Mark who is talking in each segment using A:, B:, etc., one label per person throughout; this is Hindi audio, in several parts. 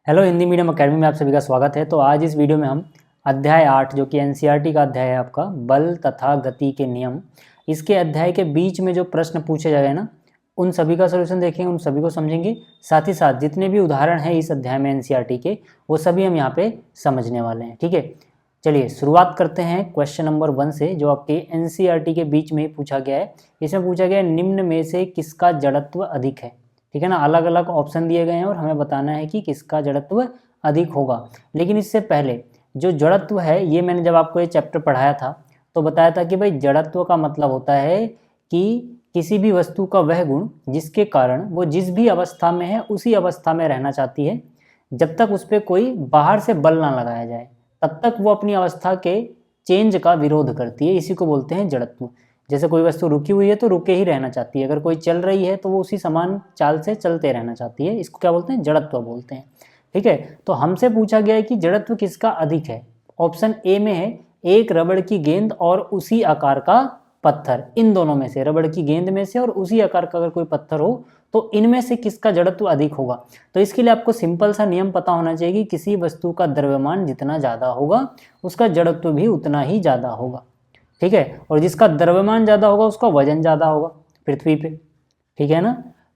A: हेलो हिंदी मीडियम अकेडमी में आप सभी का स्वागत है। तो आज इस वीडियो में हम अध्याय 8 जो कि एनसीईआरटी का अध्याय है आपका बल तथा गति के नियम, इसके अध्याय के बीच में जो प्रश्न पूछे जा रहे हैं ना, उन सभी का सलूशन देखेंगे, उन सभी को समझेंगे। साथ ही साथ जितने भी उदाहरण हैं इस अध्याय में एनसीईआरटी के, वो सभी हम यहाँ पे समझने वाले हैं। ठीक है, चलिए शुरुआत करते हैं क्वेश्चन नंबर 1 से, जो आपके एनसीईआरटी के बीच में ही पूछा गया है। इसमें पूछा गया है निम्न में से किसका जड़त्व अधिक है। ठीक है ना, अलग अलग ऑप्शन दिए गए हैं और हमें बताना है कि किसका जड़त्व अधिक होगा। लेकिन इससे पहले जो जड़त्व है, ये मैंने जब आपको ये चैप्टर पढ़ाया था तो बताया था कि भाई जड़त्व का मतलब होता है कि किसी भी वस्तु का वह गुण जिसके कारण वो जिस भी अवस्था में है उसी अवस्था में रहना चाहती है। जब तक उस पर कोई बाहर से बल ना लगाया जाए तब तक वो अपनी अवस्था के चेंज का विरोध करती है। इसी को बोलते हैं जड़त्व। जैसे कोई वस्तु रुकी हुई है तो रुके ही रहना चाहती है, अगर कोई चल रही है तो वो उसी समान चाल से चलते रहना चाहती है। इसको क्या बोलते हैं? जड़त्व बोलते हैं। ठीक है, तो हमसे पूछा गया है कि जड़त्व किसका अधिक है। ऑप्शन ए में है एक रबड़ की गेंद और उसी आकार का पत्थर। इन दोनों में से, रबड़ की गेंद में से और उसी आकार का अगर कोई पत्थर हो तो इनमें से किसका जड़त्व अधिक होगा। तो इसके लिए आपको सिंपल सा नियम पता होना चाहिए कि किसी वस्तु का द्रव्यमान जितना ज़्यादा होगा उसका जड़त्व भी उतना ही ज़्यादा होगा। ठीक है, और जिसका द्रव्यमान ज़्यादा होगा उसका वजन ज़्यादा होगा पृथ्वी पे। ठीक है ना,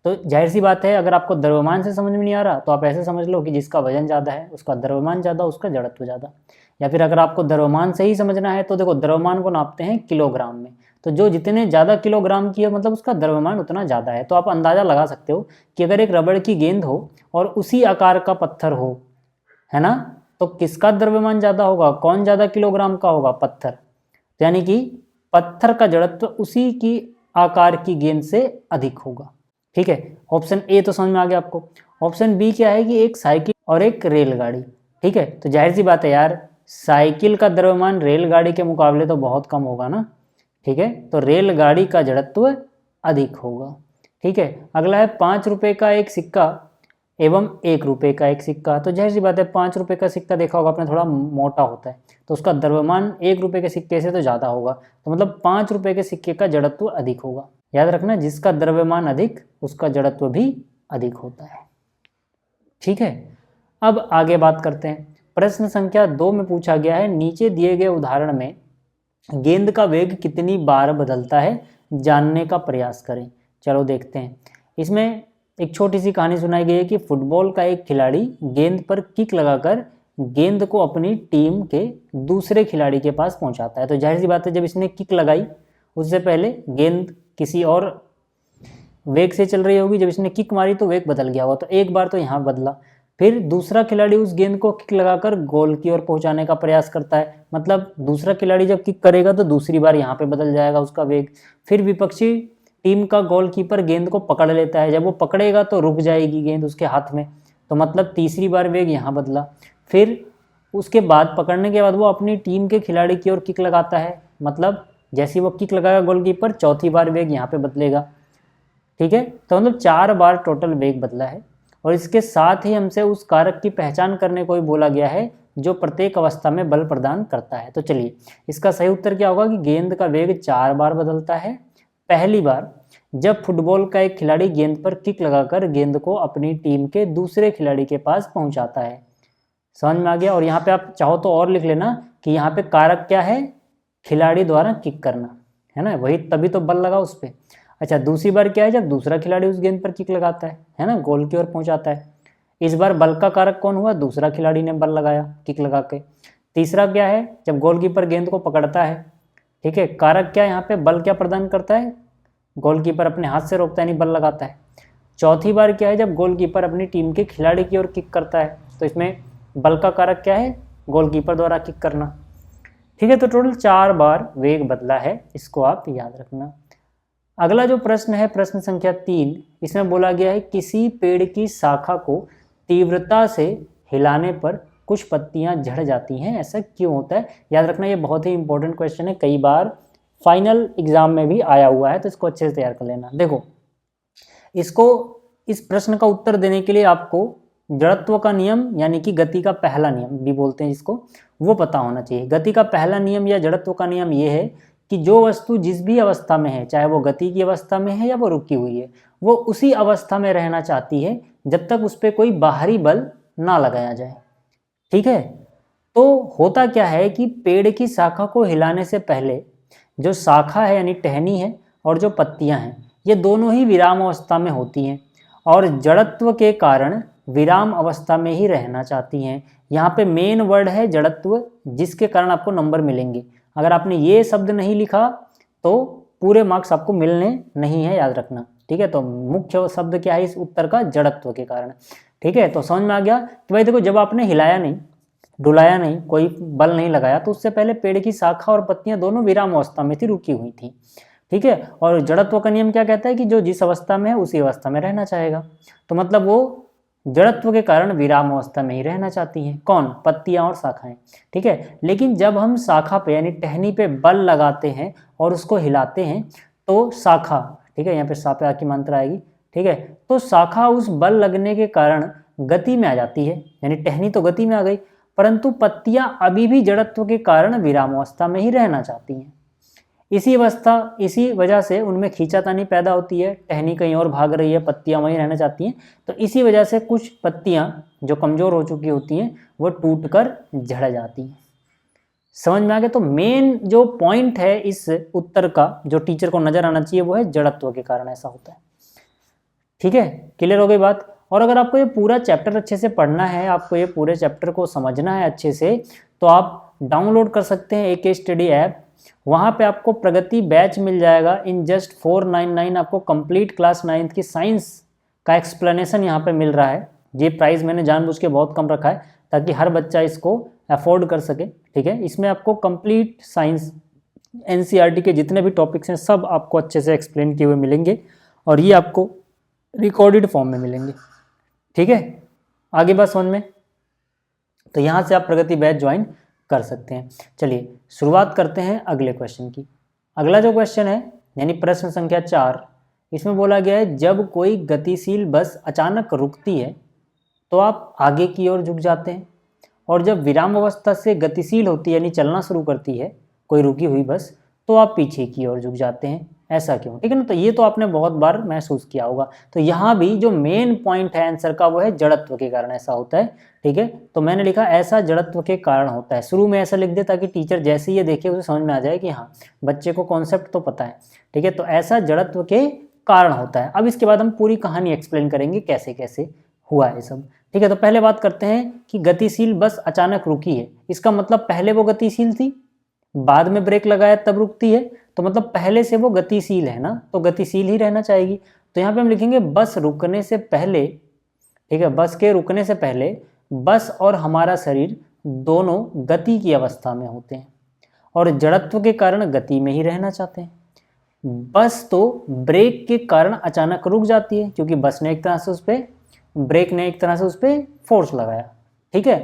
A: तो जाहिर सी बात है, अगर आपको द्रव्यमान से समझ में नहीं आ रहा तो आप ऐसे समझ लो कि जिसका वजन ज़्यादा है उसका द्रव्यमान ज़्यादा, उसका जड़त्व ज़्यादा। या फिर अगर आपको द्रव्यमान से ही समझना है तो देखो, द्रव्यमान को नापते हैं किलोग्राम में, तो जो जितने ज़्यादा किलोग्राम की है मतलब उसका द्रव्यमान उतना ज़्यादा है। तो आप अंदाज़ा लगा सकते हो कि अगर एक रबड़ की गेंद हो और उसी आकार का पत्थर हो, है ना, तो किसका द्रव्यमान ज़्यादा होगा, कौन ज़्यादा किलोग्राम का होगा? पत्थर। यानी कि पत्थर का जड़त्व उसी की आकार की गेंद से अधिक होगा। ठीक है, ऑप्शन ए तो समझ में आ गया आपको। ऑप्शन बी क्या है कि एक साइकिल और एक रेलगाड़ी। ठीक है, तो जाहिर सी बात है यार, साइकिल का द्रव्यमान रेलगाड़ी के मुकाबले तो बहुत कम होगा ना। ठीक है, तो रेलगाड़ी का जड़त्व अधिक होगा। ठीक है, अगला है 5 रुपये का एक सिक्का एवं 1 रुपये का एक सिक्का। तो जाहिर सी बात है, 5 रुपये का सिक्का देखा होगा आपने, थोड़ा मोटा होता है, तो उसका द्रव्यमान 1 रुपये के सिक्के से तो ज़्यादा होगा। तो मतलब 5 रुपये के सिक्के का जड़त्व अधिक होगा। याद रखना, जिसका द्रव्यमान अधिक उसका जड़त्व भी अधिक होता है। ठीक है, अब आगे बात करते हैं। प्रश्न संख्या 2 में पूछा गया है नीचे दिए गए उदाहरण में गेंद का वेग कितनी बार बदलता है जानने का प्रयास करें। चलो देखते हैं। इसमें एक छोटी सी कहानी सुनाई गई है कि फुटबॉल का एक खिलाड़ी गेंद पर किक लगाकर गेंद को अपनी टीम के दूसरे खिलाड़ी के पास पहुंचाता है। तो जाहिर सी बात है, जब इसने किक लगाई उससे पहले गेंद किसी और वेग से चल रही होगी, जब इसने किक मारी तो वेग बदल गया होगा। तो एक बार तो यहाँ बदला, फिर दूसरा खिलाड़ी उस गेंद को किक लगाकर गोल की ओर पहुंचाने का प्रयास करता है। मतलब दूसरा खिलाड़ी जब किक करेगा तो दूसरी बार यहाँ पे बदल जाएगा उसका वेग। फिर विपक्षी टीम का गोलकीपर गेंद को पकड़ लेता है, जब वो पकड़ेगा तो रुक जाएगी गेंद उसके हाथ में, तो मतलब तीसरी बार वेग यहाँ बदला। फिर उसके बाद पकड़ने के बाद वो अपनी टीम के खिलाड़ी की ओर किक लगाता है, मतलब जैसे वो किक लगाएगा गोलकीपर, चौथी बार वेग यहाँ पे बदलेगा। ठीक है, तो मतलब 4 बार टोटल वेग बदला है। और इसके साथ ही हमसे उस कारक की पहचान करने को भी बोला गया है जो प्रत्येक अवस्था में बल प्रदान करता है। तो चलिए, इसका सही उत्तर क्या होगा कि गेंद का वेग 4 बार बदलता है। पहली बार जब फुटबॉल का एक खिलाड़ी गेंद पर किक लगाकर गेंद को अपनी टीम के दूसरे खिलाड़ी के पास पहुंचाता है। समझ में आ गया। और यहाँ पे आप चाहो तो और लिख लेना कि यहाँ पे कारक क्या है, खिलाड़ी द्वारा किक करना, है ना, वही तभी तो बल लगा उस पर। अच्छा, दूसरी बार क्या है, जब दूसरा खिलाड़ी उस गेंद पर किक लगाता है ना, गोल की ओर पहुंचाता है। इस बार बल का कारक कौन हुआ? दूसरा खिलाड़ी ने बल लगाया किक लगा के। तीसरा क्या है, जब गोलकीपर गेंद को पकड़ता है। ठीक है, कारक क्या है यहाँ पे, बल क्या प्रदान करता है? गोलकीपर अपने हाथ से रोकता है, नहीं बल लगाता है। चौथी बार क्या है, जब गोलकीपर अपनी टीम के खिलाड़ी की ओर किक करता है, तो इसमें बल का कारक क्या है? गोलकीपर द्वारा किक करना। ठीक है, तो टोटल 4 बार वेग बदला है, इसको आप याद रखना। अगला जो प्रश्न है, प्रश्न संख्या 3, इसमें बोला गया है किसी पेड़ की शाखा को तीव्रता से हिलाने पर कुछ पत्तियां झड़ जाती हैं, ऐसा क्यों होता है? याद रखना, ये बहुत ही इंपॉर्टेंट क्वेश्चन है, कई बार फाइनल एग्जाम में भी आया हुआ है, तो इसको अच्छे से तैयार कर लेना। देखो, इस प्रश्न का उत्तर देने के लिए आपको जड़त्व का नियम यानी कि गति का पहला नियम भी बोलते हैं जिसको, वो पता होना चाहिए। गति का पहला नियम या जड़त्व का नियम ये है कि जो वस्तु जिस भी अवस्था में है, चाहे वो गति की अवस्था में है या वो रुकी हुई है, वो उसी अवस्था में रहना चाहती है जब तक उस पर कोई बाहरी बल ना लगाया जाए। ठीक है, तो होता क्या है कि पेड़ की शाखा को हिलाने से पहले जो शाखा है यानी टहनी है और जो पत्तियां हैं ये दोनों ही विराम अवस्था में होती हैं और जड़त्व के कारण विराम अवस्था में ही रहना चाहती हैं। यहाँ पे मेन वर्ड है जड़त्व, जिसके कारण आपको नंबर मिलेंगे। अगर आपने ये शब्द नहीं लिखा तो पूरे मार्क्स आपको मिलने नहीं है, याद रखना। ठीक है, तो मुख्य शब्द क्या है इस उत्तर का? जड़त्व के कारण। ठीक है, तो समझ में आ गया कि भाई देखो, जब आपने हिलाया नहीं, डुलाया नहीं, कोई बल नहीं लगाया, तो उससे पहले पेड़ की शाखा और पत्तियां दोनों विराम अवस्था में थी, रुकी हुई थी। ठीक है, और जड़त्व का नियम क्या कहता है कि जो जिस अवस्था में है उसी अवस्था में रहना चाहेगा। तो मतलब वो जड़त्व के कारण विराम अवस्था में ही रहना चाहती हैं। कौन? पत्तियां और शाखाएं। ठीक है, लेकिन जब हम शाखा पे यानी टहनी पे बल लगाते हैं और उसको हिलाते हैं तो शाखा, ठीक है, यहाँ पे सा पे आकी मात्रा आएगी। ठीक है, तो शाखा उस बल लगने के कारण गति में आ जाती है, यानी टहनी तो गति में आ गई, परंतु पत्तियां अभी भी जड़त्व के कारण विराम अवस्था में ही रहना चाहती हैं। इसी वजह से उनमें खींचातानी पैदा होती है, टहनी कहीं और भाग रही है, पत्तियां वहीं रहना चाहती हैं। तो इसी वजह से कुछ पत्तियां जो कमजोर हो चुकी होती हैं वो टूटकर झड़ जाती हैं। समझ में आ गया? तो मेन जो पॉइंट है इस उत्तर का, जो टीचर को नजर आना चाहिए, वो है जड़त्व के कारण ऐसा होता है। ठीक है, क्लियर हो गई बात? और अगर आपको ये पूरा चैप्टर अच्छे से पढ़ना है, आपको ये पूरे चैप्टर को समझना है अच्छे से, तो आप डाउनलोड कर सकते हैं AK स्टडी ऐप। वहाँ पे आपको प्रगति बैच मिल जाएगा इन जस्ट 499। आपको कंप्लीट क्लास 9th की साइंस का एक्सप्लेनेशन यहाँ पे मिल रहा है। ये प्राइस मैंने जानबूझ के बहुत कम रखा है ताकि हर बच्चा इसको अफोर्ड कर सके। ठीक है, इसमें आपको कंप्लीट साइंस NCERT के जितने भी टॉपिक्स हैं सब आपको अच्छे से एक्सप्लेन किए हुए मिलेंगे और ये आपको रिकॉर्डेड फॉर्म में मिलेंगे। ठीक है, आगे बात समझ में? तो यहाँ से आप प्रगति बैच ज्वाइन कर सकते हैं। चलिए शुरुआत करते हैं अगले क्वेश्चन की। अगला जो क्वेश्चन है यानी प्रश्न संख्या 4, इसमें बोला गया है जब कोई गतिशील बस अचानक रुकती है तो आप आगे की ओर झुक जाते हैं, और जब विराम अवस्था से गतिशील होती है यानी चलना शुरू करती है कोई रुकी हुई बस, तो आप पीछे की ओर झुक जाते हैं। ऐसा क्यों? ठीक है ना, तो ये तो आपने बहुत बार महसूस किया होगा। तो यहाँ भी जो मेन पॉइंट है आंसर का वो है जड़त्व के कारण ऐसा होता है। ठीक है, तो मैंने लिखा ऐसा जड़त्व के कारण होता है। शुरू में ऐसा लिख दे ताकि टीचर जैसे ये देखे उसे समझ में आ जाए कि हाँ बच्चे को कॉन्सेप्ट तो पता है। ठीक है, तो ऐसा जड़त्व के कारण होता है। अब इसके बाद हम पूरी कहानी एक्सप्लेन करेंगे कैसे कैसे हुआ है सब। ठीक है, तो पहले बात करते हैं कि गतिशील बस अचानक रुकी है। इसका मतलब पहले वो गतिशील थी, बाद में ब्रेक लगाया तब रुकती है, तो मतलब पहले से वो गतिशील है ना, तो गतिशील ही रहना चाहेगी। तो यहाँ पे हम लिखेंगे बस रुकने से पहले। ठीक है, बस के रुकने से पहले बस और हमारा शरीर दोनों गति की अवस्था में होते हैं और जड़त्व के कारण गति में ही रहना चाहते हैं। बस तो ब्रेक के कारण अचानक रुक जाती है क्योंकि बस ने एक तरह से उस पर, ब्रेक ने एक तरह से उस पर फोर्स लगाया। ठीक है,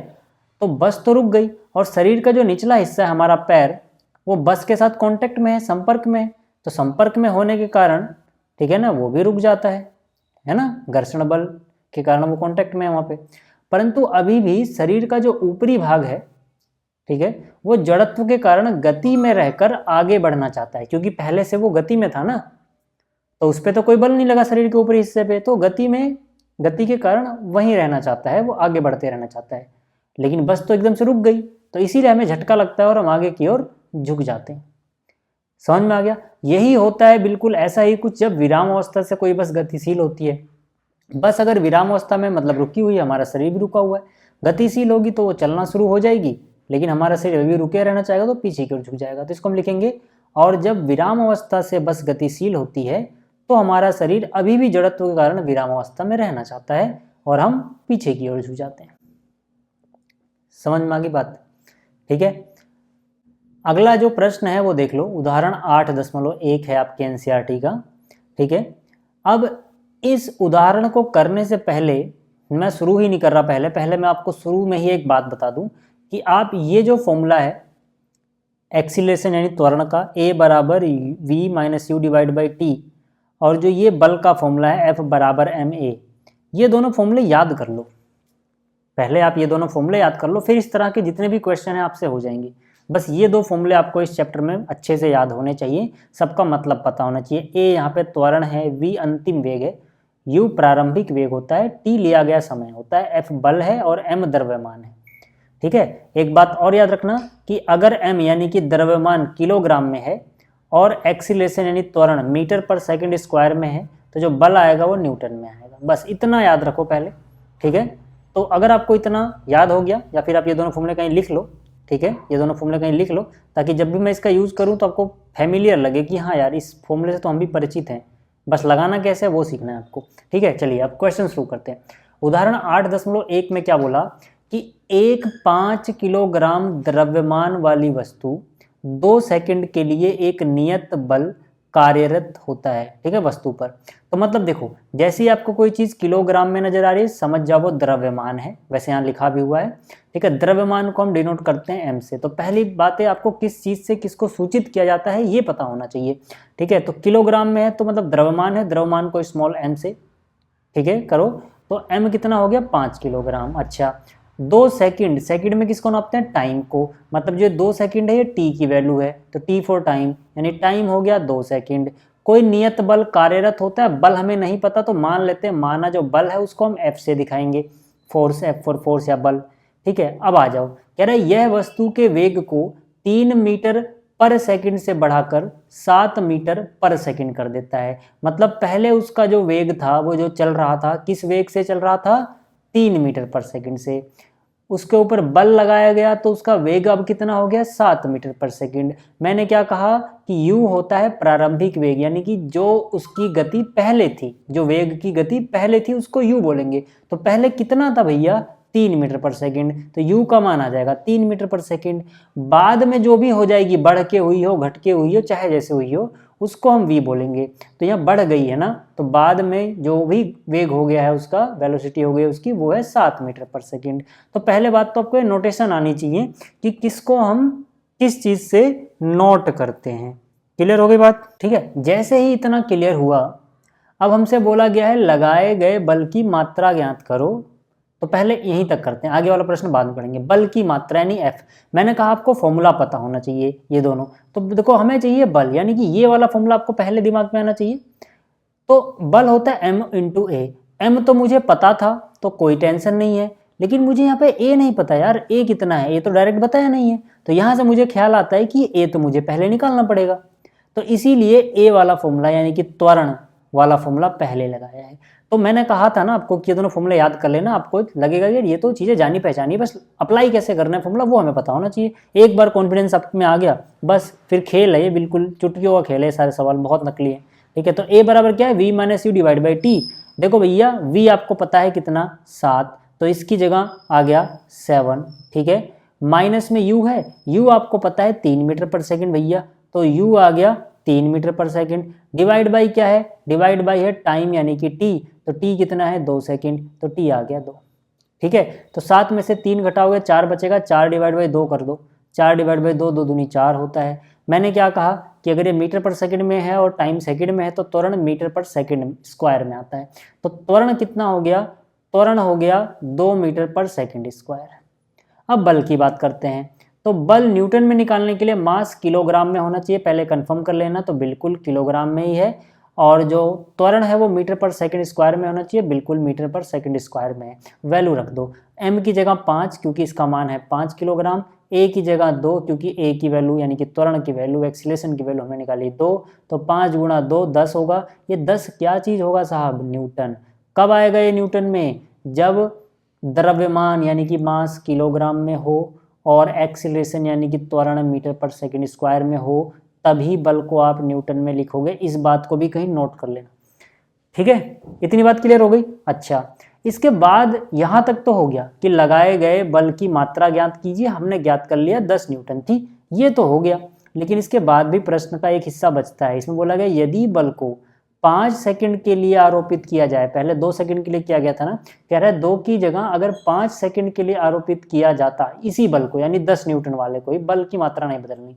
A: तो बस तो रुक गई और शरीर का जो निचला हिस्सा है हमारा पैर, वो बस के साथ कांटेक्ट में है, संपर्क में है, तो संपर्क में होने के कारण, ठीक है ना, वो भी रुक जाता है ना, घर्षण बल के कारण वो कांटेक्ट में है वहाँ पे। परंतु अभी भी शरीर का जो ऊपरी भाग है, ठीक है, वो जड़त्व के कारण गति में रहकर आगे बढ़ना चाहता है क्योंकि पहले से वो गति में था ना, तो उस पर तो कोई बल नहीं लगा शरीर के ऊपरी हिस्से पे, तो गति के कारण वहीं रहना चाहता है, वो आगे बढ़ते रहना चाहता है। लेकिन बस तो एकदम से रुक गई, तो इसीलिए हमें झटका लगता है और हम आगे की ओर झुक जाते हैं। समझ में आ गया? यही होता है बिल्कुल ऐसा ही कुछ जब विराम अवस्था से कोई बस गतिशील होती है। बस अगर विराम अवस्था में मतलब रुकी हुई है, हमारा शरीर भी रुका हुआ है, गतिशील होगी तो वो चलना शुरू हो जाएगी, लेकिन हमारा शरीर अभी रुके रहना चाहेगा तो पीछे की ओर झुक जाएगा। तो इसको हम लिखेंगे और जब विराम अवस्था से बस गतिशील होती है तो हमारा शरीर अभी भी जड़त्व के कारण विराम अवस्था में रहना चाहता है और हम पीछे की ओर झुक जाते हैं। समझ में आ गई बात? ठीक है, अगला जो प्रश्न है वो देख लो, उदाहरण 8.1 है आपके NCERT का। ठीक है, अब इस उदाहरण को करने से पहले मैं शुरू ही नहीं कर रहा, पहले मैं आपको शुरू में ही एक बात बता दूं कि आप ये जो फॉर्मूला है एक्सीलरेशन यानी त्वरण का, A बराबर v - u/t, और जो ये बल का फॉर्मूला है F बराबर ma, ये दोनों फॉर्मूले याद कर लो। पहले आप ये दोनों फॉर्मूले याद कर लो, फिर इस तरह के जितने भी क्वेश्चन हैं आपसे हो जाएंगे। बस ये दो फॉर्मूले आपको इस चैप्टर में अच्छे से याद होने चाहिए, सबका मतलब पता होना चाहिए। ए यहाँ पे त्वरण है, वी अंतिम वेग है, u प्रारंभिक वेग होता है, t लिया गया समय होता है, f बल है और m द्रव्यमान है। ठीक है, एक बात और याद रखना कि अगर m यानी कि द्रव्यमान किलोग्राम में है और एक्सीलरेशन यानी त्वरण मीटर पर सेकंड स्क्वायर में है, तो जो बल आएगा वो न्यूटन में आएगा। बस इतना याद रखो पहले। ठीक है, तो अगर आपको इतना याद हो गया, या फिर आप ये दोनों फॉर्मूले कहीं लिख लो। ठीक है, ये दोनों फॉर्मूले कहीं लिख लो, ताकि जब भी मैं इसका यूज़ करूँ तो आपको फैमिलियर लगे कि हाँ यार, इस फॉर्मूले से तो हम भी परिचित हैं, बस लगाना कैसे है वो सीखना है आपको। ठीक है, चलिए अब क्वेश्चन शुरू करते हैं। उदाहरण 8.1 में क्या बोला कि एक 5 किलोग्राम द्रव्यमान वाली वस्तु 2 सेकंड के लिए एक नियत बल कार्यरत होता है, ठीक है, वस्तु पर। तो मतलब देखो, जैसे ही आपको कोई चीज़ किलोग्राम में नजर आ रही है, समझ जाओ वो द्रव्यमान है। वैसे यहाँ लिखा भी हुआ है। ठीक है, द्रव्यमान को हम डिनोट करते हैं m से। तो पहली बात है, आपको किस चीज़ से किसको सूचित किया जाता है ये पता होना चाहिए। ठीक है, तो किलोग्राम में है तो मतलब द्रव्यमान है, द्रव्यमान को स्मॉल m से, ठीक है, करो तो m कितना हो गया 5 किलोग्राम। अच्छा, 2 सेकंड, सेकंड में किसको नापते हैं, टाइम को, मतलब जो 2 सेकंड है ये t की वैल्यू है, तो t फॉर टाइम, यानी टाइम हो गया 2 सेकंड। कोई नियत बल कार्यरत होता है, बल हमें नहीं पता तो मान लेते हैं, माना जो बल है उसको हम F से दिखाएंगे, फोर्स, F फॉर फोर्स या बल। ठीक है, अब आ जाओ, कह रहा है यह वस्तु के वेग को 3 मीटर पर सेकंड से बढ़ाकर 7 मीटर पर सेकंड कर देता है। मतलब पहले उसका जो वेग था, वो जो चल रहा था, किस वेग से चल रहा था, 3 मीटर पर सेकंड से। उसके ऊपर बल लगाया गया तो उसका वेग अब कितना हो गया, 7 मीटर पर सेकंड। मैंने क्या कहा कि u होता है प्रारंभिक वेग, यानी कि जो उसकी गति पहले थी, जो वेग की गति पहले थी उसको u बोलेंगे। तो पहले कितना था भैया, 3 मीटर पर सेकंड, तो u का मान आ जाएगा 3 मीटर पर सेकंड। बाद में जो भी हो जाएगी, बढ़ के हुई हो, घट के हुई हो, चाहे जैसे हुई हो, उसको हम v बोलेंगे। तो यहाँ बढ़ गई है ना, तो बाद में जो भी वेग हो गया है उसका, वेलोसिटी हो गई उसकी, वो है 7 मीटर पर सेकंड। तो पहले बात तो आपको नोटेशन आनी चाहिए कि किसको हम किस चीज से नोट करते हैं। क्लियर हो गई बात? ठीक है, जैसे ही इतना क्लियर हुआ, अब हमसे बोला गया है लगाए गए बल की मात्रा ज्ञात करो। तो पहले यहीं तक करते हैं, आगे वाला प्रश्न बाद में पढ़ेंगे। बल की मात्रा यानी F, मैंने कहा आपको फॉर्मूला पता होना चाहिए ये दोनों। तो देखो, हमें चाहिए बल, यानी कि ये वाला फॉर्मूला आपको पहले दिमाग में आना चाहिए। तो बल होता है m इंटू ए। m तो मुझे पता था तो कोई टेंशन नहीं है, लेकिन मुझे यहाँ पे a नहीं पता यार, a कितना है, a तो डायरेक्ट बताया नहीं है। तो यहाँ से मुझे ख्याल आता है कि a तो मुझे पहले निकालना पड़ेगा। तो इसीलिए a वाला फॉर्मूला यानी कि त्वरण वाला फॉर्मूला पहले लगाया है। तो मैंने कहा था ना आपको कि ये दोनों फॉर्मूले याद कर लेना, आपको लगेगा यार ये तो चीज़ें जानी पहचानी, बस अप्लाई कैसे करना है फॉर्मूला वो हमें पता होना चाहिए। एक बार कॉन्फिडेंस आप में आ गया, बस फिर खेल है ये, बिल्कुल चुटकियों का खेल है, सारे सवाल बहुत नकली है। ठीक है, तो a बराबर क्या है, v minus U divide by T. देखो भैया, v आपको पता है कितना, 7, तो इसकी जगह आ गया 7। ठीक है, माइनस में u है, u आपको पता है 3 मीटर पर सेकंड भैया, तो u आ गया 3 मीटर पर सेकंड। डिवाइड बाई क्या है, डिवाइड बाई है टाइम यानी कि t, तो t कितना है 2 सेकंड, तो t आ गया 2। ठीक है, तो 7 में से 3 घटाओगे 4 बचेगा, 4 डिवाइड बाई 2 कर दो, 4 डिवाइड बाई 2, 2 दूनी 4 होता है। मैंने क्या कहा कि अगर ये मीटर पर सेकंड में है और टाइम सेकंड में है तो त्वरण मीटर पर सेकंड स्क्वायर में आता है। तो त्वरण कितना हो गया, त्वरण हो गया 2 मीटर पर सेकंड स्क्वायर। अब बल की बात करते हैं। तो बल न्यूटन में निकालने के लिए मास किलोग्राम में होना चाहिए, पहले कंफर्म कर लेना, तो बिल्कुल किलोग्राम में ही है। और जो त्वरण है वो मीटर पर सेकंड स्क्वायर में होना चाहिए, बिल्कुल मीटर पर सेकंड स्क्वायर में है। वैल्यू रख दो, m की जगह 5 क्योंकि इसका मान है 5 किलोग्राम, a की जगह 2 क्योंकि a की वैल्यू यानी कि त्वरण की वैल्यू, एक्सीलरेशन की वैल्यू हमने निकाली 2, तो 5 गुणा 2 10 होगा। ये 10 क्या चीज़ होगा साहब, न्यूटन। कब आएगा ये न्यूटन में, जब द्रव्यमान यानी कि मास किलोग्राम में हो और एक्सीलरेशन यानी कि त्वरण मीटर पर सेकंड स्क्वायर में हो, तभी बल को आप न्यूटन में लिखोगे। इस बात को भी कहीं नोट कर लेना। ठीक है, इतनी बात क्लियर हो गई। अच्छा, इसके बाद यहाँ तक तो हो गया कि लगाए गए बल की मात्रा ज्ञात कीजिए, हमने ज्ञात कर लिया 10 न्यूटन थी, ये तो हो गया। लेकिन इसके बाद भी प्रश्न का एक हिस्सा बचता है, इसमें बोला गया यदि बल को 5 सेकंड के लिए आरोपित किया जाए, पहले 2 सेकंड के लिए किया गया था ना, कह रहा है 2 की जगह अगर 5 सेकंड के लिए आरोपित किया जाता इसी बल को, यानी 10 न्यूटन वाले को, बल की मात्रा नहीं बदलनी,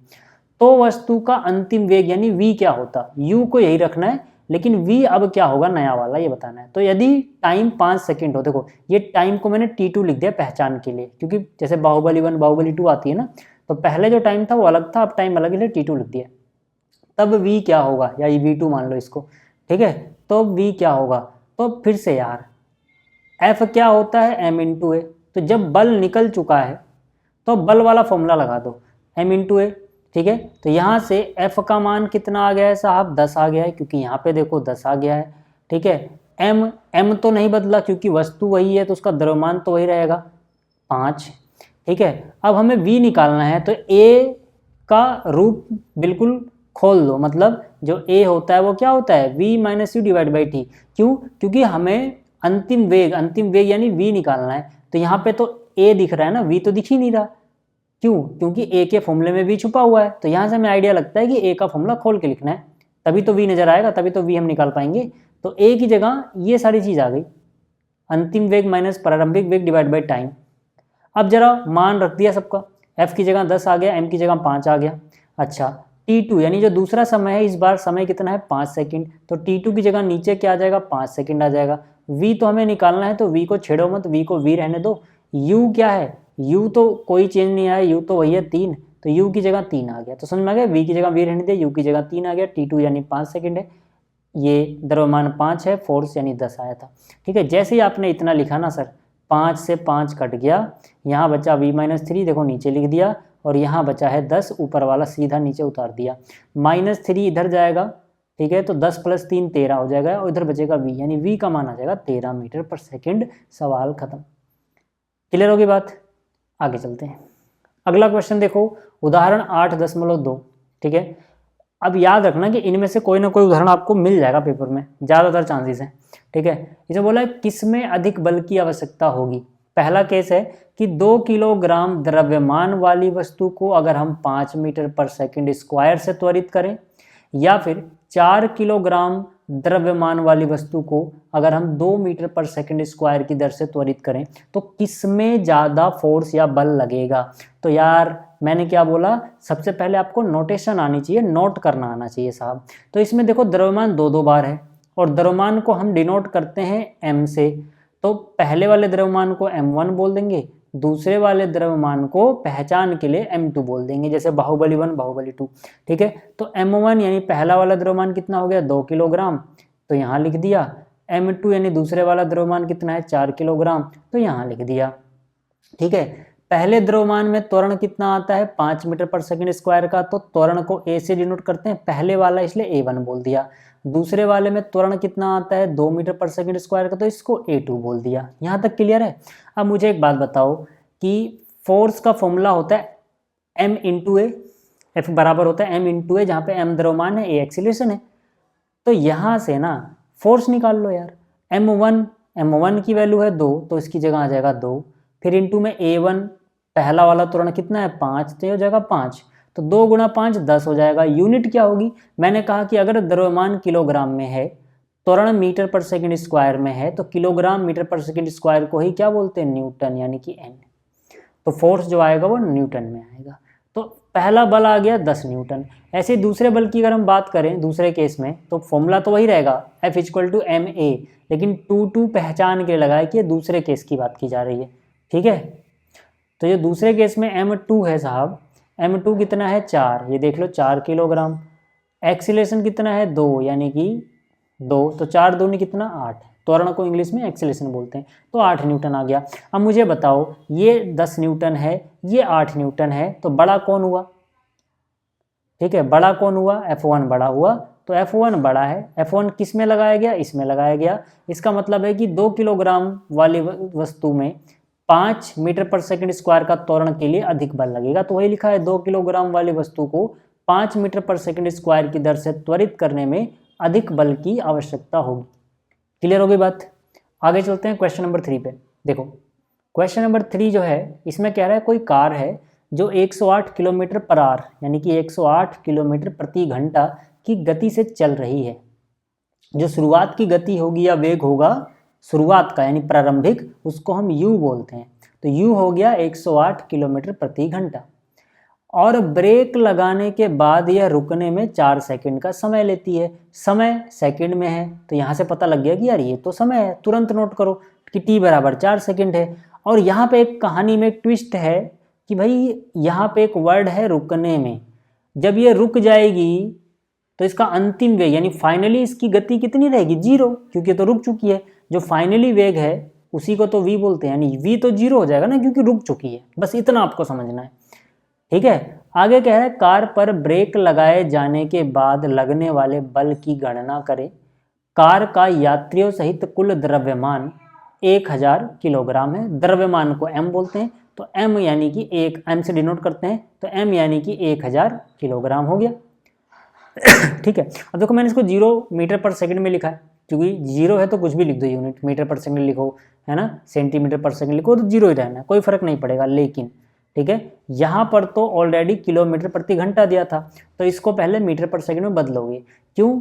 A: तो वस्तु का अंतिम वेग यानी v क्या होता, u को यही रखना है, लेकिन v अब क्या होगा नया वाला ये बताना है। तो यदि टाइम 5 सेकंड हो, देखो ये टाइम को मैंने t2 लिख दिया पहचान के लिए, क्योंकि जैसे बाहुबली 1 बाहुबली 2 आती है ना, तो पहले जो टाइम था वो अलग था, अब टाइम अलग है, t2 लिख दिया। तब v क्या होगा, या v2 मान लो इसको। ठीक है, तो v क्या होगा, तो फिर से यार एफ क्या होता है, एम इंटू ए। तो जब बल निकल चुका है तो बल वाला फॉर्मूला लगा दो, एम इंटू ए। ठीक है, तो यहाँ से एफ का मान कितना आ गया है साहब, 10 आ गया है, क्योंकि यहाँ पे देखो 10 आ गया है। ठीक है, एम तो नहीं बदला क्योंकि वस्तु वही है, तो उसका द्रव्यमान तो वही रहेगा 5। ठीक है, अब हमें वी निकालना है, तो ए का रूप बिल्कुल खोल दो, मतलब जो ए होता है वो क्या होता है, V minus U divide by T. क्यों, क्योंकि हमें अंतिम वेग यानी वी निकालना है। तो यहाँ पे तो ए दिख रहा है ना, वी तो दिख ही नहीं रहा। क्यों, क्योंकि ए के फॉर्मूले में वी छुपा हुआ है। तो यहाँ से हमें आइडिया लगता है कि ए का फॉर्मूला खोल के लिखना है, तभी तो वी नजर आएगा, तभी तो वी हम निकाल पाएंगे। तो ए की जगह ये सारी चीज आ गई, अंतिम वेग माइनस प्रारंभिक वेग डिवाइड बाई टाइम। अब जरा मान रख दिया सबका, एफ की जगह 10 आ गया, एम की जगह 5 आ गया। अच्छा, T2 यानी जो दूसरा समय है, इस बार समय कितना है 5 सेकंड, तो T2 की जगह नीचे क्या आ जाएगा, 5 सेकंड आ जाएगा। V तो हमें निकालना है, तो V को छेड़ो मत, V को V रहने दो। U क्या है, U तो कोई चेंज नहीं आया, U तो वही है 3, तो U की जगह 3 आ गया। तो समझ में आ गया, V की जगह V रहने दिया, U की जगह 3 आ गया। T2 यानी 5 सेकंड है, ये द्रव्यमान 5 है, फोर्स यानी 10 आया था। ठीक है, जैसे ही आपने इतना लिखा ना सर, 5 से 5 कट गया, यहाँ बचा V-3, देखो नीचे लिख दिया, और यहाँ बचा है 10, ऊपर वाला सीधा नीचे उतार दिया। -3 इधर जाएगा, ठीक है, तो 10 + 3 13 हो जाएगा, और इधर बचेगा V, यानी V का मान आ जाएगा 13 मीटर पर सेकंड। सवाल खत्म। क्लियर होगी बात, आगे चलते हैं। अगला क्वेश्चन देखो, उदाहरण 8.2। ठीक है, अब याद रखना कि इनमें से कोई ना कोई उदाहरण आपको मिल जाएगा पेपर में, ज़्यादातर चांसेस हैं। ठीक है, इसे बोला है किस में अधिक बल की आवश्यकता होगी। पहला केस है कि 2 किलोग्राम द्रव्यमान वाली वस्तु को अगर हम 5 मीटर पर सेकंड स्क्वायर से त्वरित करें, या फिर 4 किलोग्राम द्रव्यमान वाली वस्तु को अगर हम 2 मीटर पर सेकंड स्क्वायर की दर से त्वरित करें, तो किसमें ज़्यादा फोर्स या बल लगेगा। तो यार मैंने क्या बोला, सबसे पहले आपको नोटेशन आनी चाहिए, नोट करना आना चाहिए साहब। तो इसमें देखो द्रव्यमान 2 बार है, और द्रव्यमान को हम डिनोट करते हैं m से। तो पहले वाले द्रव्यमान को m1 बोल देंगे, दूसरे वाले द्रव्यमान को पहचान के लिए m2 बोल देंगे, जैसे बाहुबली 1 बाहुबली 2। ठीक है, तो m1 यानी पहला वाला द्रव्यमान कितना हो गया, 2 किलोग्राम, तो यहाँ लिख दिया। m2 यानी दूसरे वाला द्रव्यमान कितना है, 4 किलोग्राम, तो यहाँ लिख दिया। ठीक है, पहले द्रव्यमान में त्वरण कितना आता है, 5 मीटर पर सेकंड स्क्वायर का, तो त्वरण को a से डिनोट करते हैं, पहले वाला इसलिए a1 बोल दिया। दूसरे वाले में त्वरण कितना आता है, 2 मीटर पर सेकंड स्क्वायर का, तो इसको a2 बोल दिया। यहाँ तक क्लियर है। अब मुझे एक बात बताओ कि फोर्स का फॉर्मूला होता है m इंटू ए, एफ बराबर होता है m इंटू ए, जहाँ पे m द्रव्यमान है, a एक्सीलरेशन है। तो यहाँ से ना फोर्स निकाल लो यार, m1 की वैल्यू है 2, तो इसकी जगह आ जाएगा 2, फिर इंटू में a1 पहला वाला त्वरण कितना है 5, तो ये हो जाएगा 5, तो 2 × 5 10 हो जाएगा। यूनिट क्या होगी, मैंने कहा कि अगर द्रव्यमान किलोग्राम में है, त्वरण मीटर पर सेकंड स्क्वायर में है, तो किलोग्राम मीटर पर सेकंड स्क्वायर को ही क्या बोलते हैं, न्यूटन, यानी कि n। तो फोर्स जो आएगा वो न्यूटन में आएगा। तो पहला बल आ गया 10 न्यूटन। ऐसे दूसरे बल की अगर हम बात करें दूसरे केस में, तो फॉर्मूला तो वही रहेगा, F = ma, लेकिन 2 पहचान के लगाए कि दूसरे केस की बात की जा रही है। ठीक है, तो ये दूसरे केस में m2 है साहब, m2 कितना है 4, ये देख लो 4 किलोग्राम। एक्सीलरेशन कितना है 2, यानी कि 2, तो 4 दूनी कितना 8, त्वरण को इंग्लिश में एक्सीलरेशन बोलते हैं, तो 8 न्यूटन आ गया। अब मुझे बताओ, ये 10 न्यूटन है, ये 8 न्यूटन है, तो बड़ा कौन हुआ। ठीक है, बड़ा कौन हुआ, F1 बड़ा हुआ, तो F1 बड़ा है। F1 किस में लगाया गया, इसमें लगाया गया। इसका मतलब है कि 2 किलोग्राम वाली वस्तु में 5 मीटर पर सेकंड स्क्वायर का त्वरण के लिए अधिक बल लगेगा। तो वही लिखा है, 2 किलोग्राम वाली वस्तु को 5 मीटर पर सेकंड स्क्वायर की दर से त्वरित करने में अधिक बल की आवश्यकता होगी। क्लियर हो गई बात, आगे चलते हैं क्वेश्चन नंबर 3 पे। देखो क्वेश्चन नंबर 3 जो है, इसमें कह रहा है कोई कार है जो 108 किलोमीटर पर आवर, यानी कि 108 किलोमीटर प्रति घंटा की गति से चल रही है। जो शुरुआत की गति होगी या वेग होगा शुरुआत का, यानी प्रारंभिक, उसको हम u बोलते हैं। तो u हो गया 108 किलोमीटर प्रति घंटा, और ब्रेक लगाने के बाद यह रुकने में 4 सेकंड का समय लेती है। समय सेकंड में है, तो यहाँ से पता लग गया कि यार ये तो समय है, तुरंत नोट करो कि t = 4 सेकंड है। और यहाँ पे एक कहानी में एक ट्विस्ट है कि भाई यहाँ पे एक वर्ड है रुकने में। जब ये रुक जाएगी तो इसका अंतिम वेग यानी फाइनली इसकी गति कितनी रहेगी, 0, क्योंकि तो रुक चुकी है। जो फाइनली वेग है उसी को तो v बोलते हैं, यानी v तो 0 हो जाएगा ना, क्योंकि रुक चुकी है। बस इतना आपको समझना है, ठीक है। आगे कह रहा है कार पर ब्रेक लगाए जाने के बाद लगने वाले बल की गणना करें। कार का यात्रियों सहित कुल द्रव्यमान 1000 किलोग्राम है। द्रव्यमान को m बोलते हैं, तो m यानी कि 1 m से डिनोट करते हैं, तो m यानी कि 1000 किलोग्राम हो गया। ठीक है, अब देखो मैंने इसको 0 मीटर पर सेकंड में लिखा है, क्योंकि 0 है तो कुछ भी लिख दो यूनिट, मीटर पर सेकंड लिखो, है ना, सेंटीमीटर पर सेकंड लिखो, तो 0 ही रहना है, कोई फर्क नहीं पड़ेगा। लेकिन ठीक है, यहाँ पर तो ऑलरेडी किलोमीटर प्रति घंटा दिया था, तो इसको पहले मीटर पर सेकंड में बदलोगे। क्यों?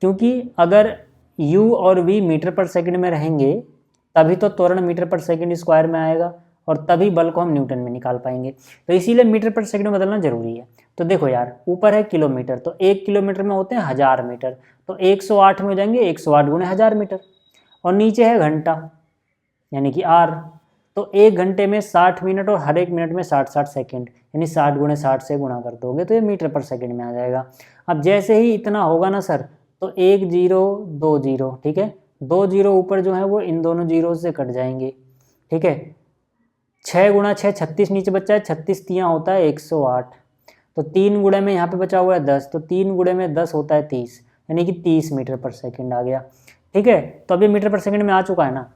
A: क्योंकि अगर u और v मीटर पर सेकंड में रहेंगे तभी तो त्वरण मीटर पर सेकंड स्क्वायर में आएगा, और तभी बल को हम न्यूटन में निकाल पाएंगे। तो इसीलिए मीटर पर सेकंड में बदलना जरूरी है। तो देखो यार, ऊपर है किलोमीटर, तो 1 किलोमीटर में होते हैं 1000 मीटर, तो 108 में हो जाएंगे 108 गुणे 1000 मीटर। और नीचे है घंटा यानी कि r, तो 1 घंटे में 60 मिनट और हर एक मिनट में 60 सेकंड, यानी 60 गुणे 60 से गुणा कर दोगे तो ये मीटर पर सेकंड में आ जाएगा। अब जैसे ही इतना होगा ना सर, तो 1 0 2 0, ठीक है, 2 0 ऊपर जो है वो इन दोनों जीरो से कट जाएंगे, ठीक है। 6 गुणा 6 36 नीचे बचा है, 36 तियाँ होता है 108, तो 3 गुणे में यहाँ पे बचा हुआ है 10, तो 3 गुणे में 10 होता है 30, यानी कि 30 मीटर पर सेकंड आ गया। ठीक है, तो अभी मीटर पर सेकंड में आ चुका है ना,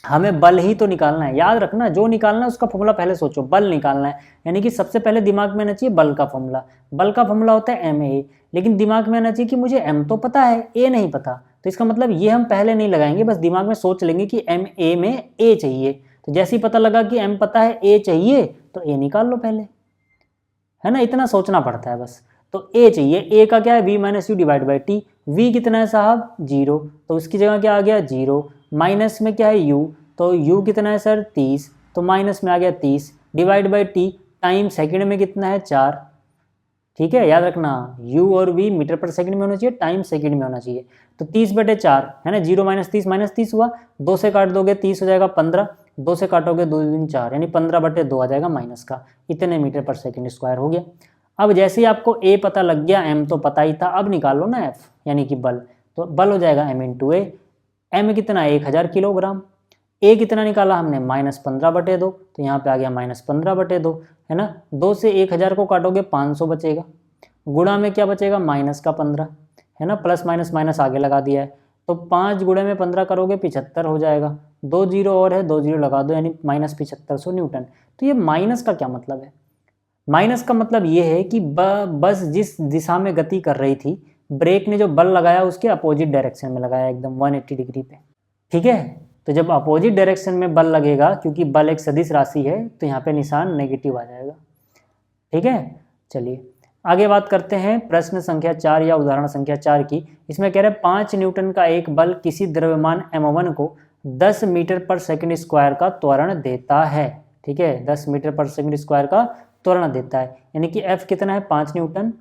A: हमें बल ही तो निकालना है। याद रखना, जो निकालना है उसका फॉर्मूला पहले सोचो, बल निकालना है, यानी कि सबसे पहले दिमाग में आना चाहिए बल का फॉर्मूला। बल का फॉर्मूला होता है ma, लेकिन दिमाग में आना चाहिए कि मुझे m तो पता है, a नहीं पता, तो इसका मतलब ये हम पहले नहीं लगाएंगे, बस दिमाग में सोच लेंगे कि ma में a चाहिए। तो जैसे ही पता लगा कि m पता है, a चाहिए, तो a निकाल लो पहले, है ना, इतना सोचना पड़ता है बस। तो a चाहिए, a का क्या है, v minus U divide by T. v कितना है साहब, 0, तो उसकी जगह क्या आ गया 0, माइनस में क्या है u, तो u कितना है सर 30, तो माइनस में आ गया 30 divide by T, time second में कितना है 4। ठीक है, याद रखना u और v मीटर पर सेकंड में होना चाहिए, टाइम सेकंड में होना चाहिए। तो 30/4 है ना, 0 माइनस 30 हुआ, 2 से काट दोगे 30 हो जाएगा 15, 2 से काटोगे 2 दूनी 4, यानी 15/2 आ जाएगा माइनस का, इतने मीटर पर सेकंड स्क्वायर हो गया। अब जैसे ही आपको a पता लग गया, m तो पता ही था, अब निकाल लो ना f यानी कि बल, तो बल हो जाएगा m इंटू ए। m कितना 1000 किलोग्राम, a कितना निकाला हमने -15/2, तो यहाँ पे आ गया -15/2, है ना। 2 से 1000 को काटोगे 500 बचेगा, गुणा में क्या बचेगा -15, है ना, प्लस माइनस माइनस आगे लगा दिया है, तो 5 गुणे में 15 करोगे 75 हो जाएगा, 2 जीरो और है, 2 जीरो लगा दो, यानी -7500 न्यूटन। तो ये माइनस का क्या मतलब है, माइनस का मतलब ये है कि बस जिस दिशा में गति कर रही थी, ब्रेक ने जो बल लगाया उसके अपोजिट डायरेक्शन में लगाया, एकदम 180 डिग्री पे। ठीक है, तो जब अपोजिट डायरेक्शन में बल लगेगा, क्योंकि बल एक सदिश राशि है, तो यहाँ पे निशान नेगेटिव आ जाएगा। ठीक है, चलिए आगे बात करते हैं प्रश्न संख्या 4 या उदाहरण संख्या 4 की। इसमें कह रहे हैं 5 न्यूटन का एक बल किसी द्रव्यमान m1 को 10 मीटर पर सेकंड स्क्वायर का त्वरण देता है। ठीक है, 10 मीटर पर सेकंड स्क्वायर का त्वरण देता है, यानी कि F कितना है 5 न्यूटन,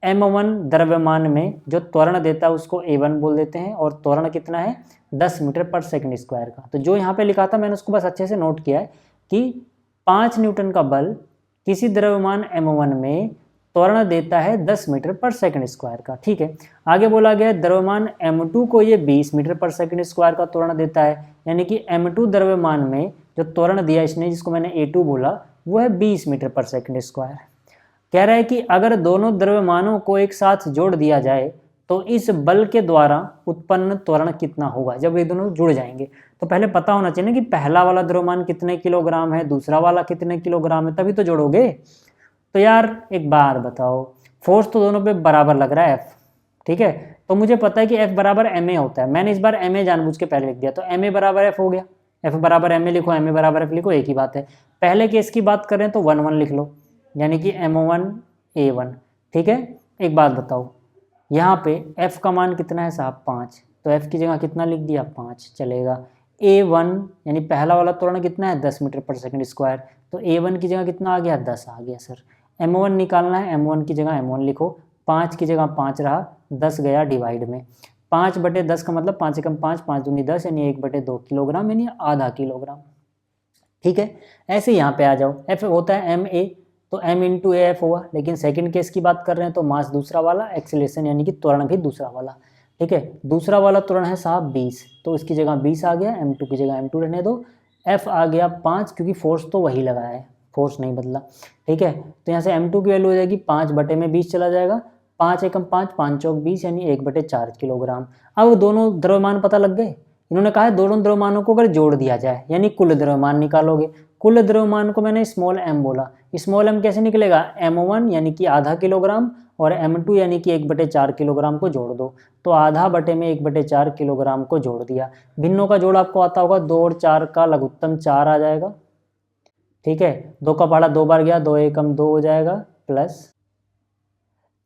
A: m1 द्रव्यमान में जो त्वरण देता है उसको a1 बोल देते हैं, और त्वरण कितना है 10 मीटर पर सेकंड स्क्वायर का। तो जो यहाँ पे लिखा था मैंने उसको बस अच्छे से नोट किया है कि 5 न्यूटन का बल किसी द्रव्यमान m1 में त्वरण देता है 10 मीटर पर सेकंड स्क्वायर का। ठीक है, आगे बोला गया द्रव्यमान m2 को ये 20 मीटर पर सेकंड स्क्वायर का त्वरण देता है, यानी कि m2 द्रव्यमान में जो त्वरण दिया इसने, जिसको मैंने a2 बोला, वो है 20 मीटर पर सेकंड स्क्वायर। कह रहा है कि अगर दोनों द्रव्यमानों को एक साथ जोड़ दिया जाए तो इस बल के द्वारा उत्पन्न त्वरण कितना होगा जब ये दोनों जुड़ जाएंगे। तो पहले पता होना चाहिए ना कि पहला वाला द्रव्यमान कितने किलोग्राम है, दूसरा वाला कितने किलोग्राम है, तभी तो जोड़ोगे। तो यार एक बार बताओ, फोर्स तो दोनों पे बराबर लग रहा है F, ठीक है, तो मुझे पता है कि F बराबर ma होता है, मैंने इस बार ma जानबूझ के पहले लिख दिया, तो ma बराबर F हो गया, F बराबर ma लिखो, ma बराबर F लिखो, एक ही बात है। पहले केस की बात करें तो 1 1 लिख लो, यानी कि m1 a1। ठीक है, एक बात बताओ, यहाँ पे F का मान कितना है साहब 5, तो F की जगह कितना लिख दिया 5 चलेगा। a1 यानी पहला वाला त्वरण कितना है 10 मीटर पर सेकंड स्क्वायर, तो a1 की जगह कितना आ गया 10 आ गया सर। m1 निकालना है, m1 की जगह m1 लिखो, 5 की जगह 5 रहा, 10 गया डिवाइड में, 5/10 का मतलब 5 एकम 5, 5 दूनी 10, यानी 1/2 किलोग्राम, यानी आधा किलोग्राम। ठीक है, ऐसे यहाँ पे आ जाओ, F होता है ma, तो m इंटू ए एफ हुआ। लेकिन सेकंड केस की बात कर रहे हैं तो मास दूसरा वाला, एक्सीलरेशन यानी कि त्वरण भी दूसरा वाला। ठीक है, दूसरा वाला त्वरण है साहब 20, तो इसकी जगह 20 आ गया, m2 की जगह m2 रहने दो। f आ गया 5, क्योंकि फोर्स तो वही लगाया है, फोर्स नहीं बदला। ठीक है, तो यहाँ से m2 की वैल्यू हो जाएगी 5 बटे में 20 चला जाएगा, 5 एकम 5, 5 चौक 20 यानी 1/4 किलोग्राम। अब दोनों द्रव्यमान पता लग गए। इन्होंने कहा है दोनों द्रव्यमानों को अगर जोड़ दिया जाए यानी कुल द्रव्यमान निकालोगे। कुल द्रव्यमान को मैंने स्मॉल m बोला, स्मॉल m कैसे निकलेगा, m1 यानी कि आधा किलोग्राम और m2 यानी कि 1/4 किलोग्राम को जोड़ दो। तो आधा बटे में 1/4 किलोग्राम को जोड़ दिया। भिन्नों का जोड़ आपको आता होगा, 2 और 4 का लघुत्तम 4 आ जाएगा। ठीक है, 2 का पहाड़ा 2 बार गया, 2 एकम 2 हो जाएगा, प्लस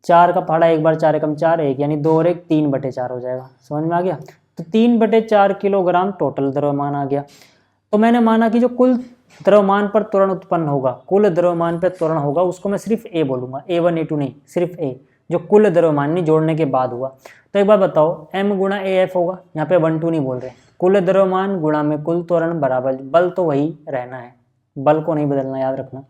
A: 4 का पहाड़ा 1 बार 4 एकम 4 1 यानी 2 और 1 3/4 हो जाएगा। समझ में आ गया। तो 3/4 किलोग्राम टोटल द्रव्यमान आ गया। तो मैंने माना कि जो कुल द्रव्यमान पर त्वरण उत्पन्न होगा, कुल द्रव्यमान पर त्वरण होगा, उसको मैं सिर्फ ए बोलूंगा, A1 A2 नहीं, सिर्फ ए, जो कुल द्रव्यमान नहीं जोड़ने के बाद हुआ। तो एक बार बताओ, m गुणा ए एफ होगा, यहाँ पे 1 2 नहीं बोल रहे, कुल द्रव्यमान गुणा में कुल त्वरण बराबर, बल तो वही रहना है, बल को नहीं बदलना, याद रखना।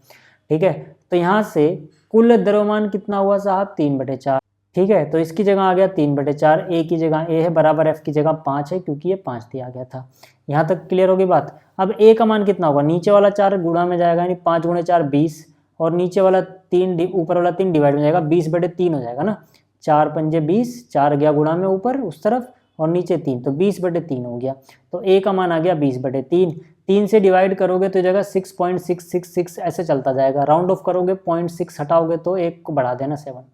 A: ठीक है, तो यहाँ से कुल द्रव्यमान कितना हुआ साहब, 3/4। ठीक है, तो इसकी जगह आ गया 3/4, ए की जगह ए है बराबर एफ की जगह 5 है, क्योंकि ये 5 दिया गया था। यहाँ तक क्लियर होगी बात। अब ए का मान कितना होगा, नीचे वाला 4 गुणा में जाएगा, यानी 5 गुणे 4 20, और नीचे वाला 3 ऊपर वाला 3 डिवाइड में जाएगा, 20/3 हो जाएगा ना, 4 पंजे 20, 4 गया गुणा में ऊपर उस तरफ और नीचे 3, तो 20/3 हो गया। तो ए का मान आ गया 20/3। 3 से डिवाइड करोगे तो जगह 6.666 ऐसे चलता जाएगा, राउंड ऑफ करोगे 0.6 हटाओगे तो 1 को बढ़ा देना 7,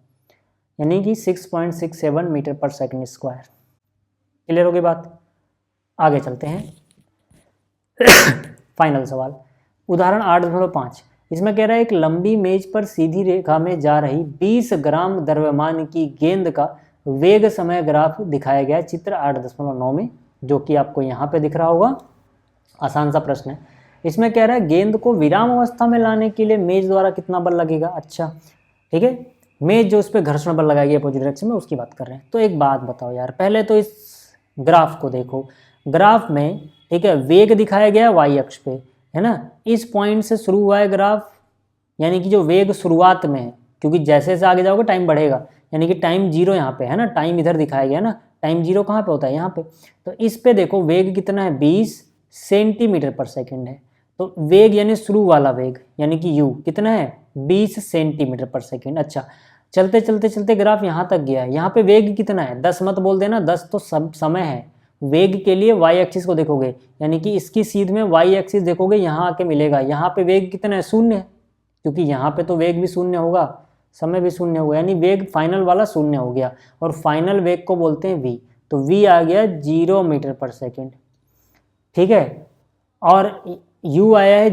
A: यानी कि 6.67 मीटर पर सेकंड स्क्वायर। क्लियर होगी बात। आगे चलते हैं फाइनल सवाल, उदाहरण 8.5। इसमें कह रहा है एक लंबी मेज पर सीधी रेखा में जा रही 20 ग्राम द्रव्यमान की गेंद का वेग समय ग्राफ दिखाया गया है चित्र 8.9 में, जो कि आपको यहाँ पे दिख रहा होगा। आसान सा प्रश्न है। इसमें कह रहा है गेंद को विराम अवस्था में लाने के लिए मेज द्वारा कितना बल लगेगा। अच्छा ठीक है, मेज जो उस पर घर्षण बल लगाएगी अपोजिट डायरेक्शन में, उसकी बात कर रहे हैं। तो एक बात बताओ यार, पहले तो इस ग्राफ को देखो, ग्राफ में ठीक है वेग दिखाया गया वाई अक्ष पे, है ना, इस पॉइंट से शुरू हुआ है ग्राफ, यानी कि जो वेग शुरुआत में है, क्योंकि जैसे जैसे आगे जाओगे टाइम बढ़ेगा, यानी कि टाइम 0 यहाँ पे है ना, टाइम इधर दिखाया गया ना, टाइम 0 कहाँ पे होता है, यहाँ पे। तो इस पे देखो वेग कितना है, 20 सेंटीमीटर पर सेकेंड है। तो वेग यानी शुरू वाला वेग यानी कि u कितना है, 20 सेंटीमीटर पर सेकेंड। अच्छा, चलते चलते चलते ग्राफ यहाँ तक गया है, यहाँ पे वेग कितना है, 10 मत बोल देना, 10 तो समय है। वेग के लिए वाई एक्सिस को देखोगे, यानी कि इसकी सीध में वाई एक्सिस देखोगे, यहाँ आके मिलेगा, यहाँ पे वेग कितना है, 0 है, क्योंकि यहाँ पे तो वेग भी 0 होगा, समय भी 0 होगा, यानी वेग फाइनल वाला 0 हो गया, और फाइनल वेग को बोलते हैं v। तो v आ गया 0 मीटर पर सेकेंड। ठीक है, और u आया है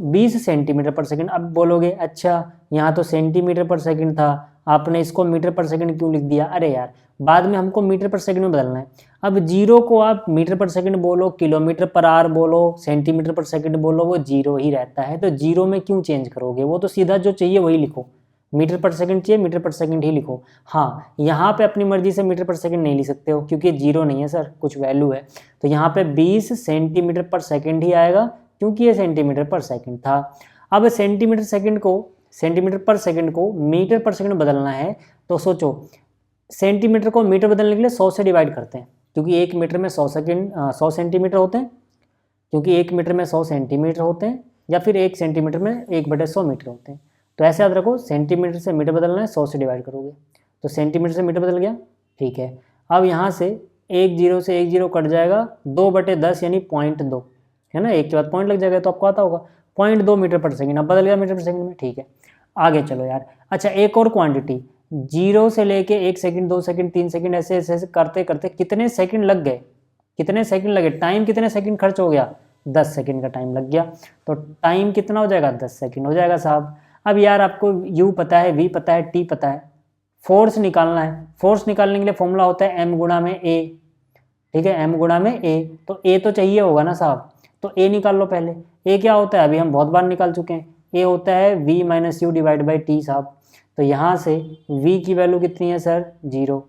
A: 20 सेंटीमीटर पर सेकेंड। अब बोलोगे अच्छा यहाँ तो सेंटीमीटर पर सेकेंड था, आपने इसको मीटर पर सेकेंड क्यों लिख दिया। अरे यार, बाद में हमको मीटर पर सेकेंड में बदलना है। अब 0 को आप मीटर पर सेकेंड बोलो, किलोमीटर पर आवर बोलो, सेंटीमीटर पर सेकेंड बोलो, वो 0 ही रहता है। तो 0 में क्यों चेंज करोगे, वो तो सीधा जो चाहिए वही लिखो, मीटर पर सेकंड चाहिए मीटर पर सेकंड ही लिखो। हाँ, यहाँ पे अपनी मर्जी से मीटर पर सेकंड नहीं लिख सकते हो, क्योंकि 0 नहीं है सर, कुछ वैल्यू है। तो यहाँ पे 20 सेंटीमीटर पर सेकंड ही आएगा, क्योंकि ये सेंटीमीटर पर सेकंड था। अब सेंटीमीटर पर सेकंड को मीटर पर सेकंड बदलना है, तो सोचो सेंटीमीटर को मीटर बदलने के लिए 100 से डिवाइड करते हैं, क्योंकि 1 मीटर में 100 सेंटीमीटर होते हैं, क्योंकि 1 मीटर में 100 सेंटीमीटर होते हैं, या फिर 1 सेंटीमीटर में 1/100 मीटर होते हैं। तो ऐसे याद रखो, सेंटीमीटर से मीटर बदलना है, 100 से डिवाइड करोगे, तो सेंटीमीटर से मीटर बदल गया। ठीक है, अब यहाँ से 1 0 से 1 0 कट जाएगा, 2/10 यानी 0.2 है ना, एक के बाद पॉइंट लग जाएगा, तो आपको आता होगा 0.2 मीटर पर सेकंड। अब बदल गया मीटर पर सेकंड में। ठीक है, आगे चलो यार। अच्छा, एक और क्वांटिटी, 0 से लेके 1 सेकंड 2 सेकंड 3 सेकंड ऐसे ऐसे करते करते कितने सेकंड लग गए, टाइम कितने सेकंड खर्च हो गया, 10 सेकंड का टाइम लग गया। तो टाइम कितना हो जाएगा, 10 सेकंड हो जाएगा साहब। अब यार आपको u पता है, v पता है, t पता है, फोर्स निकालना है। फोर्स निकालने के लिए फॉर्मूला होता है m गुणा में a। ठीक है, m गुणा में a, तो a तो चाहिए होगा ना साहब, तो a निकाल लो पहले। a क्या होता है, अभी हम बहुत बार निकाल चुके हैं, a होता है v minus U divide by T साहब। तो यहाँ से v की वैल्यू कितनी है सर, 0।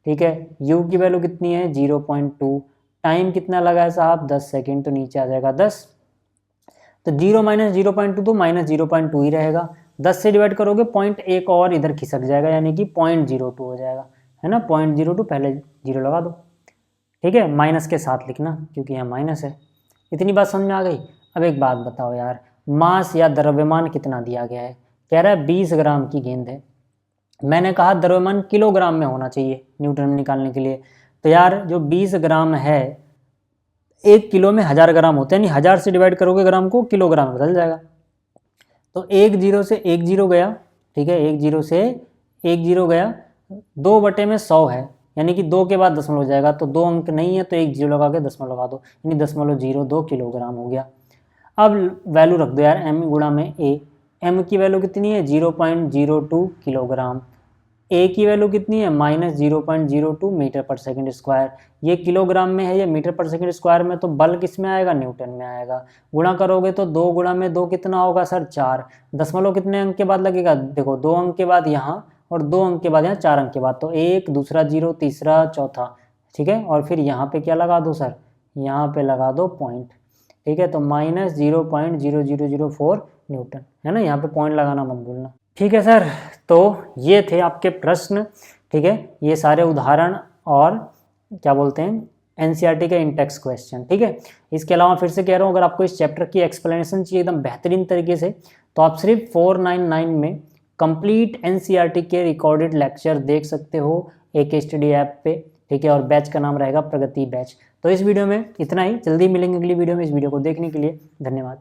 A: ठीक है, u की वैल्यू कितनी है, 0.2। टाइम कितना लगा है साहब, 10 सेकेंड, तो नीचे आ जाएगा 10। तो 0 माइनस 0.2 तो -0.2 ही रहेगा। 10 से डिवाइड करोगे पॉइंट एक और इधर खिसक जाएगा, यानी कि 0.02 हो जाएगा, है ना। 0.02 पहले जीरो लगा दो, ठीक है, माइनस के साथ लिखना क्योंकि यहाँ माइनस है। इतनी बात समझ में आ गई। अब एक बात बताओ यार, मास या द्रव्यमान कितना दिया गया है, कह रहा है 20 ग्राम की गेंद है। मैंने कहा द्रव्यमान किलोग्राम में होना चाहिए न्यूटन में निकालने के लिए, तो यार जो 20 ग्राम है, 1 किलो में 1000 ग्राम होते हैं, नहीं 1000 से डिवाइड करोगे ग्राम को, किलोग्राम में बदल जाएगा। तो 1 जीरो से 1 जीरो गया, ठीक है, 1 जीरो से 1 जीरो गया, 2 बटे में 100 है, यानी कि 2 के बाद दशमलव हो जाएगा, तो 2 अंक नहीं है तो 1 जीरो लगा के दशमलव लगा दो, यानी 0.02 किलोग्राम हो गया। अब वैल्यू रख दो यार m गुणा में a, m की वैल्यू कितनी है 0.02 किलोग्राम, a की वैल्यू कितनी है -0.02 मीटर पर सेकंड स्क्वायर। ये किलोग्राम में है, ये मीटर पर सेकंड स्क्वायर में, तो बल किस में आएगा, न्यूटन में आएगा। गुणा करोगे तो 2 गुणा में 2 कितना होगा सर 4, दशमलव कितने अंक के बाद लगेगा, देखो 2 अंक के बाद यहाँ और 2 अंक के बाद यहाँ 4 अंक के बाद, तो 1 दूसरा 0 तीसरा चौथा, ठीक है। और फिर यहाँ पे क्या लगा दो सर, यहाँ पे लगा दो पॉइंट, ठीक है, तो -0.0004 न्यूटन, है ना, यहाँ पे पॉइंट लगाना मत भूलना, ठीक है सर। तो ये थे आपके प्रश्न, ठीक है, ये सारे उदाहरण और क्या बोलते हैं एनसीईआरटी के इंटेक्स क्वेश्चन, ठीक है। इसके अलावा फिर से कह रहा हूँ, अगर आपको इस चैप्टर की एक्सप्लेनेशन चाहिए एकदम बेहतरीन तरीके से, तो आप सिर्फ 499 में कंप्लीट एनसीईआरटी के रिकॉर्डेड लेक्चर देख सकते हो एक स्टडी ऐप पे, ठीक है, और बैच का नाम रहेगा प्रगति बैच। तो इस वीडियो में इतना ही, जल्दी मिलेंगे अगली वीडियो में। इस वीडियो को देखने के लिए धन्यवाद।